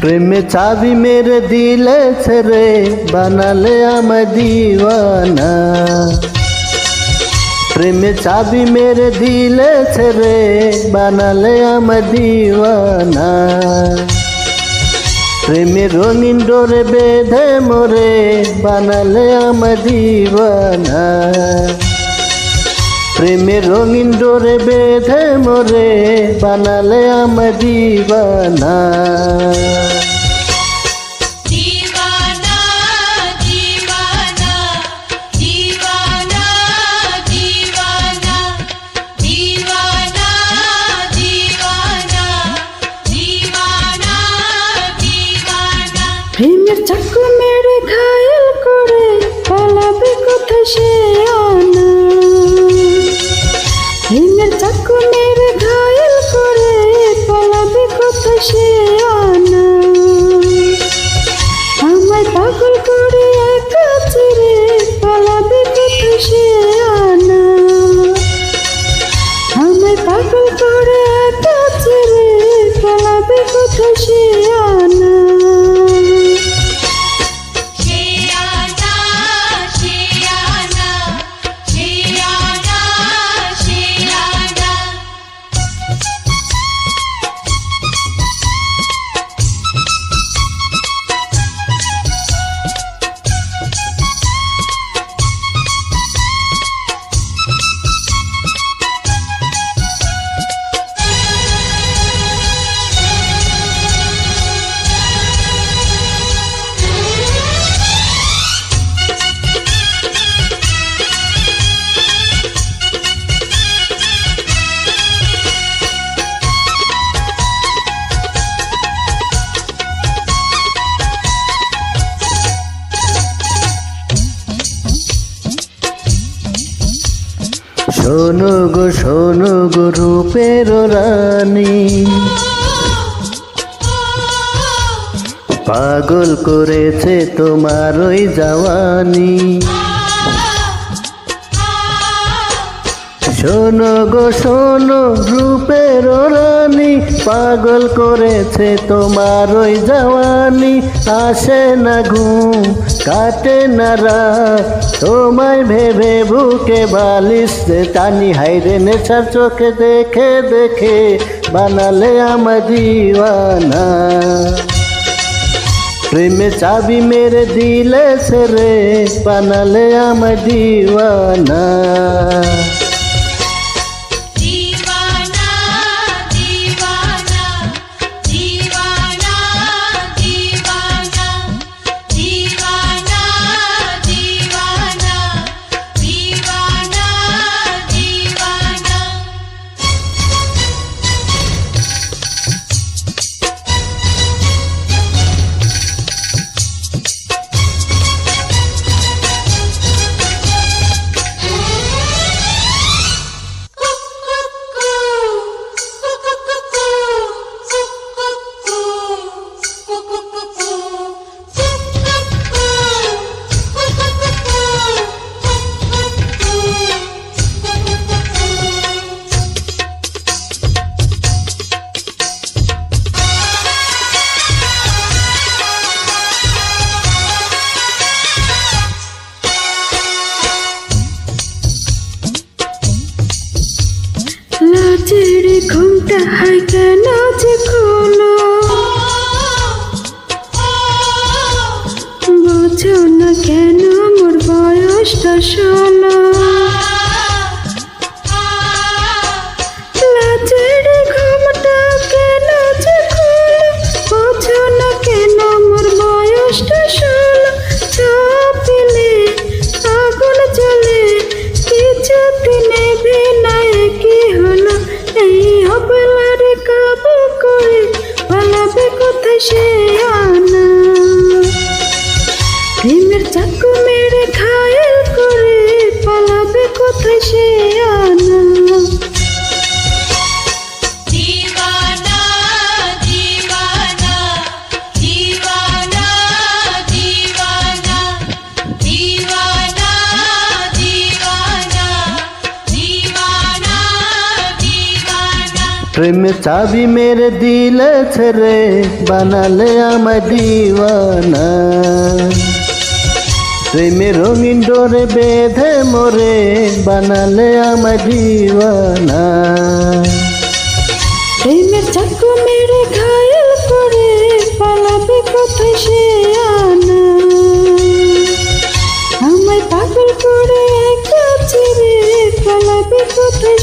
প্রেমে চাবি মেরে দিলেছে রে, বানালে আমায় দিওয়ানা। প্রেমে চাবি মেরে দিলেছে রে, বানালে আমায় দিওয়ানা। প্রেমে রঙিন ডোরে বেঁধে মোরে, বানালে আমায় দিওয়ানা। প্রেমে রঙিন ডোরে বেঁধে মোরে, বানালে আমায় দিওয়ানা। প্রেমের চাকু মেরে ঘায়েল করে পালাবে কোথায় সে আনা। প্রেমের চাকু মেরে ঘায়েল করে পালাবে কোথায় সে আনা। আমায় পাগল করে একা ছেড়ে পালাবে কোথায় সে আনা। আমায় পাগল করে একা ছেড়ে পালাবে কোথায় সে আনা। শোনো গো রূপের রানী, পাগল করেছে তোমার ওই জওয়ানি। শোনো রূপের রানী, পাগল করেছে তোমার ওই জওয়ানি। আসে না ঘুম, কাটে না রাত, তোমায় ভেবে বুকে বালিশ টানি। হাইরে নেশার চোখে দেখে দেখে বানালে আমায় দিওয়ানা। প্রেমে চাবি মেরে দিলেছে রে, বানালে আমায় দিওয়ানা। প্রেমে চাবি মেরে দিলেছে রে বানালে আমায় দিওয়ানা প্রেমে রঙিন ডোরে বেঁধে মোরে বানালে আমায় দিওয়ানা প্রেমের চাকু মেরে ঘায়েল করে পালাবে কোথায় সে আনা আমায় পাগল করে একা ছেড়ে পালাবে কোথায়